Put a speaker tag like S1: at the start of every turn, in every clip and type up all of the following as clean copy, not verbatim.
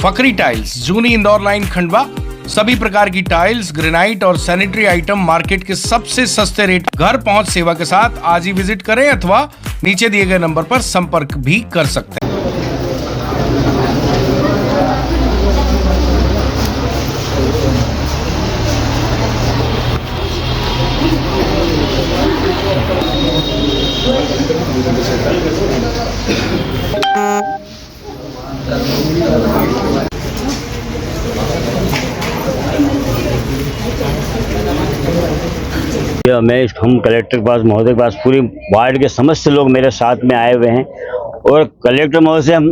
S1: Fakhri tiles, जूनी Indore line Khandwa. सभी प्रकार की टाइल्स, ग्रेनाइट और सैनिटरी आइटम मार्केट के सबसे सस्ते रेट, घर पहुंच सेवा के साथ आज ही विजिट करें अथवा नीचे दिए गए नंबर पर संपर्क भी कर सकते हैं।
S2: हम कलेक्टर के पास, महोदय के पास, पूरी वार्ड के समस्त लोग मेरे साथ में आए हुए हैं और कलेक्टर महोदय से हम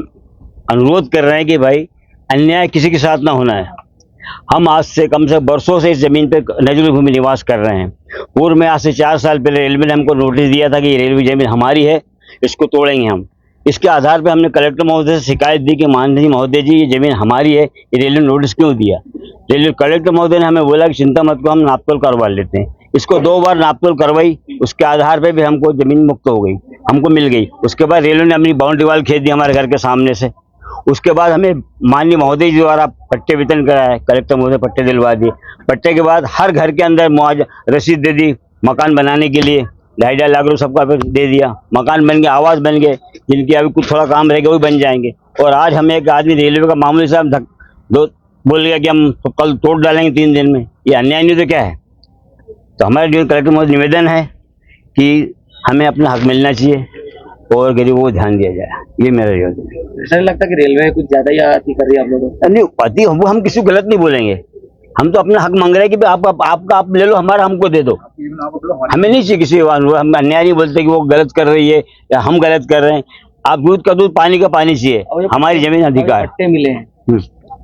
S2: अनुरोध कर रहे हैं कि भाई अन्याय किसी के साथ ना होना है। हम आज से कम से वर्षों से इस जमीन पे नजरुल भूमि निवास कर रहे हैं। पूर्व में आज से 4 साल पहले रेलवे ने हमको नोटिस दिया था कि ये रेलवे जमीन हमारी है, इसको तोड़ेंगे हम। इसके आधार पर हमने कलेक्टर महोदय से शिकायत दी कि माननीय महोदय जी, ये जमीन हमारी है, ये रेलवे ने नोटिस क्यों दिया। रेलवे कलेक्टर महोदय ने हमें बोला कि चिंता मत करो, हम नापतोल करवा लेते हैं। इसको 2 बार नापतोल करवाई, उसके आधार पे भी हमको जमीन मुक्त हो गई, हमको मिल गई। उसके बाद रेलवे ने अपनी बाउंड्री वाल खींच दी हमारे घर के सामने से। उसके बाद हमें माननीय महोदय जी द्वारा पट्टे वितरण कराया, कलेक्टर महोदय पट्टे दिलवा दिए। पट्टे के बाद हर घर के अंदर मुआवजा रसीद दे दी, मकान बनाने के लिए 2.5 लाख रुपये सबका दे दिया। मकान बन गए, आवास बन गए, जिनकी अभी कुछ थोड़ा काम रहेगा वो बन जाएंगे। और आज हमें एक आदमी रेलवे का मामूली साहब बोल गया कि हम तो कल तोड़ डालेंगे 3 दिन में। ये अन्याय नहीं तो क्या है। तो हमारे जो कलेक्टर महोदय निवेदन है कि हमें अपना हक मिलना चाहिए और गरीबों को ध्यान दिया जाए। ये मेरा निवेदन है।
S3: ऐसा नहीं लगता कि रेलवे कुछ ज्यादा ही आती कर रही है आप लोगों को?
S2: नहीं आती, हम किसी को गलत नहीं बोलेंगे। हम तो अपना हक मांग रहे हैं कि आप ले लो, हमारा हमको दे दो। हमें नहीं चाहिए किसी हम अन्याय नहीं बोलते कि वो गलत कर रही है या हम गलत कर रहे हैं। आप दूध का दूध, पानी का पानी चाहिए, हमारी जमीन अधिकार।
S3: पट्टे मिले हैं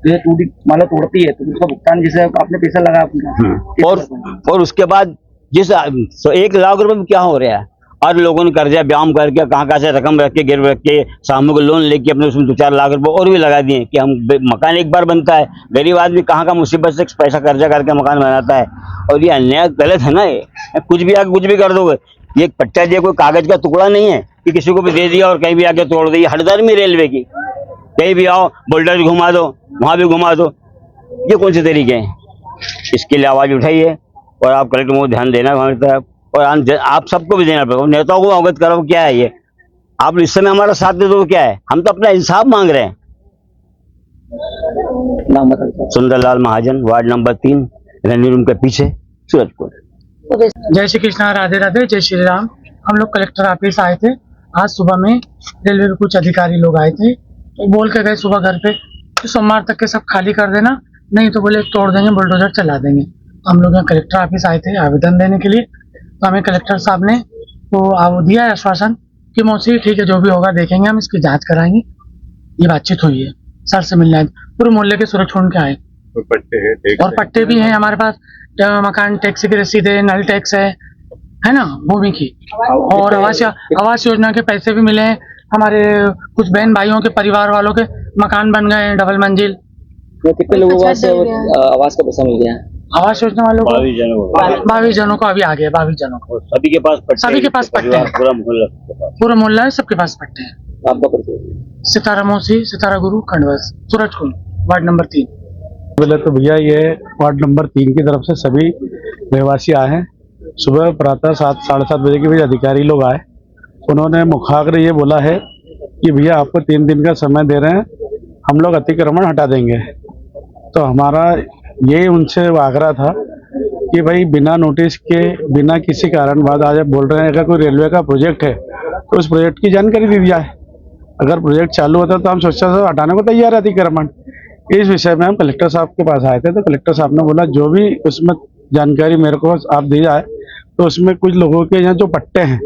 S3: तो माला तोड़ती है तो उसका भुगतान जैसे आपने पैसा लगा अपना,
S2: और उसके बाद जिस 1 लाख रुपए में क्या हो रहा है। और लोगों ने कर्जा ब्याम करके कहाँ से रकम रख के गिर रख के सामूहिक लोन लेके अपने उसमें 2-4 लाख रुपए और भी लगा दिए कि हम मकान एक बार बनता है। गरीब आदमी कहाँ का मुसीबत से पैसा कर्जा करके मकान बनाता है। और ये अन्याय गलत है ना। ये कुछ भी आके कुछ भी कर दोगे। ये पट्टा जो कोई कागज का टुकड़ा नहीं है कि किसी को भी दे दिया और कहीं भी आके तोड़ दी। हड़दर्मी रेलवे की, कहीं भी आओ बोल्डर घुमा दो, वहां भी घुमा दो। ये कौन से तरीके हैं। इसके लिए आवाज उठाइए और आप कलेक्टर को ध्यान देना हमारी तरफ, और आप सबको भी देना पड़ेगा। नेताओं को अवगत करो क्या है ये। आप इस समय हमारा साथ दे दो क्या है। हम तो अपना इंसाफ मांग रहे हैं। सुंदरलाल महाजन, वार्ड नंबर 3, रणवीर रूम के पीछे, सूरजपुर।
S4: जय श्री कृष्णा, राधे राधे, जय श्री राम। हम लोग कलेक्टर ऑफिस आए थे आज सुबह में। रेलवे के कुछ अधिकारी लोग आए थे तो बोल के गए सुबह घर पे कि सोमवार तक के सब खाली कर देना, नहीं तो बोले तोड़ देंगे, बुलडोजर चला देंगे। तो हम लोग यहाँ कलेक्टर ऑफिस आए थे आवेदन देने के लिए। तो हमें कलेक्टर साहब ने तो दिया है आश्वासन कि मौसी ठीक है, जो भी होगा देखेंगे, हम इसकी जांच कराएंगे। ये बातचीत हुई है, सर से मिलना है। पूरे मोहल्ले के सूरज छोड़ के आए और पट्टे भी हैं हमारे पास। मकान टैक्स की रसीद है, नल टैक्स है ना, भूमि की। और आवास योजना के पैसे भी मिले हैं। हमारे कुछ बहन भाइयों के परिवार वालों के मकान बन गए हैं, डबल मंजिल।
S3: कितने लोगों को आवास का पैसा मिल गया?
S4: आवास योजना वालों को 22 जनों को अभी आ गया। 22 जनों को
S2: सभी के पास पट्टे हैं।
S4: पूरा मोहल्ला है, सबके पास पट्टे हैं।
S3: आपका परिचय?
S4: सितारा मौसी, सितारा गुरु, खंडवा, सूरजकुंड, वार्ड नंबर 3।
S5: बोले तो भैया ये वार्ड नंबर 3 की तरफ से सभी रहवासी आए हैं। सुबह प्रातः 7 साढ़े 7 बजे के बीच अधिकारी लोग आए। उन्होंने मुखाग्र ये बोला है कि भैया आपको 3 दिन का समय दे रहे हैं, हम लोग अतिक्रमण हटा देंगे। तो हमारा ये उनसे आग्रह था कि भाई बिना नोटिस के, बिना किसी कारण बाद आज बोल रहे हैं अगर कोई रेलवे का प्रोजेक्ट है तो उस प्रोजेक्ट की जानकारी दी जाए। अगर प्रोजेक्ट चालू होता तो हम सोचा था हटाने को तैयार है अतिक्रमण। इस विषय में हम कलेक्टर साहब के पास आए थे। तो कलेक्टर साहब ने बोला जो भी उसमें जानकारी मेरे को आप दी जाए। तो उसमें कुछ लोगों के यहाँ जो पट्टे हैं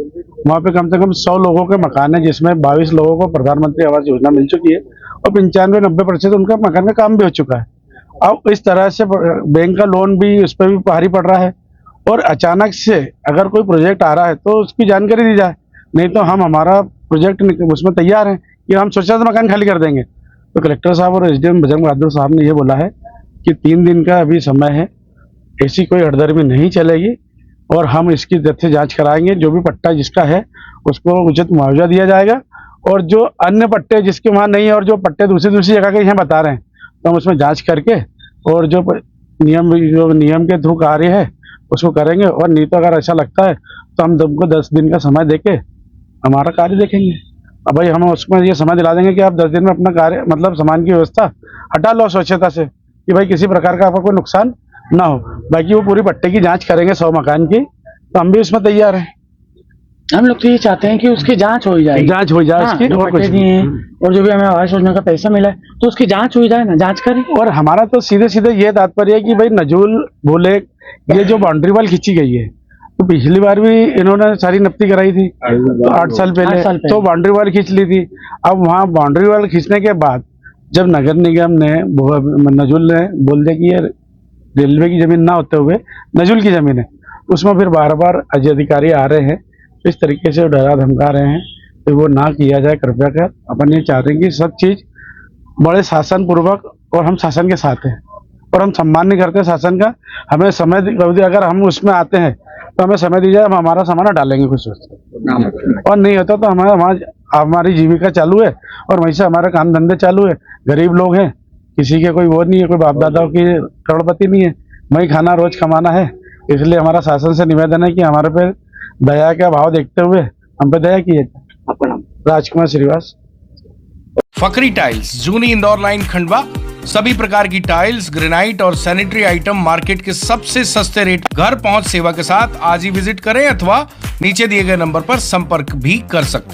S5: वहाँ पे कम से कम 100 लोगों के मकान है, जिसमें 22 लोगों को प्रधानमंत्री आवास योजना मिल चुकी है और 95-90% उनका मकान का काम भी हो चुका है। अब इस तरह से बैंक का लोन भी उस पर भी भारी पड़ रहा है। और अचानक से अगर कोई प्रोजेक्ट आ रहा है तो उसकी जानकारी दी जाए, नहीं तो हम हमारा प्रोजेक्ट उसमें तैयार हैं कि हम सोचा था मकान खाली कर देंगे। तो कलेक्टर साहब और एसडीएम बजरंग बहादुर साहब ने ये बोला है कि 3 दिन का अभी समय है, ऐसी कोई हड़दर्मी नहीं चलेगी और हम इसकी तथ्य जांच कराएंगे। जो भी पट्टा जिसका है उसको उचित मुआवजा दिया जाएगा और जो अन्य पट्टे जिसके वहाँ नहीं है और जो पट्टे दूसरी जगह के यहाँ बता रहे हैं तो हम उसमें जांच करके और जो नियम के थ्रू कार्य है उसको करेंगे, और नहीं तो अगर ऐसा लगता है तो हम तुमको 10 दिन का समय देके हमारा कार्य देखेंगे। अब भाई हम उसमें ये समय दिला देंगे कि आप 10 दिन में अपना कार्य मतलब सामान की व्यवस्था हटा लो स्वच्छता से, कि भाई किसी प्रकार का आपका कोई नुकसान ना हो। बाकी वो पूरी पट्टे की जांच करेंगे 100 मकान की, तो हम भी उसमें तैयार हैं।
S4: हम लोग तो ये चाहते हैं कि उसकी जांच हो जाए,
S5: जांच हो जाए
S4: हाँ,
S5: उसकी,
S4: जो
S5: और कुछ
S4: पट्टे दिए हैं और जो भी हमें आवास योजना का पैसा मिला है तो उसकी जांच हो जाए ना, जांच करें।
S5: और हमारा तो सीधे सीधे ये तात्पर्य है कि भाई नजूल बोले ये जो बाउंड्री वॉल खींची गई है, तो पिछली बार भी इन्होंने सारी नफ्ती कराई थी तो 8 साल पहले, तो बाउंड्री वॉल खींच ली थी। अब वहाँ बाउंड्री वॉल खींचने के बाद जब नगर निगम ने नजूल ने बोल दिया कि ये रेलवे की जमीन ना होते हुए नजूल की जमीन है, उसमें फिर बार बार अधिकारी आ रहे हैं, इस तरीके से डरा धमका रहे हैं कि वो ना किया जाए कृपया कर। अपन ये चाहते हैं कि सब चीज बड़े शासन पूर्वक, और हम शासन के साथ हैं और हम सम्मान नहीं करते शासन का। हमें समय अगर हम उसमें आते हैं तो हमें समय दीजिए, हम हमारा सामान डालेंगे कुछ और नहीं होता तो हमारी जीविका चालू है और वहीं से हमारे काम धंधे चालू है। गरीब लोग हैं, किसी के कोई वो नहीं है, कोई बाप दादाओं की करोड़पति नहीं है, वही खाना रोज कमाना है। इसलिए हमारा शासन से निवेदन है कि हमारे पे दया का भाव देखते हुए हम पे दया किए। राजकुमार श्रीवास,
S1: फकरी टाइल्स, जूनी इंदौर लाइन खंडवा। सभी प्रकार की टाइल्स, ग्रेनाइट और सैनिटरी आइटम मार्केट के सबसे सस्ते रेट, घर पहुंच सेवा के साथ आज ही विजिट करें अथवा नीचे दिए गए नंबर पर संपर्क भी कर सकते हैं।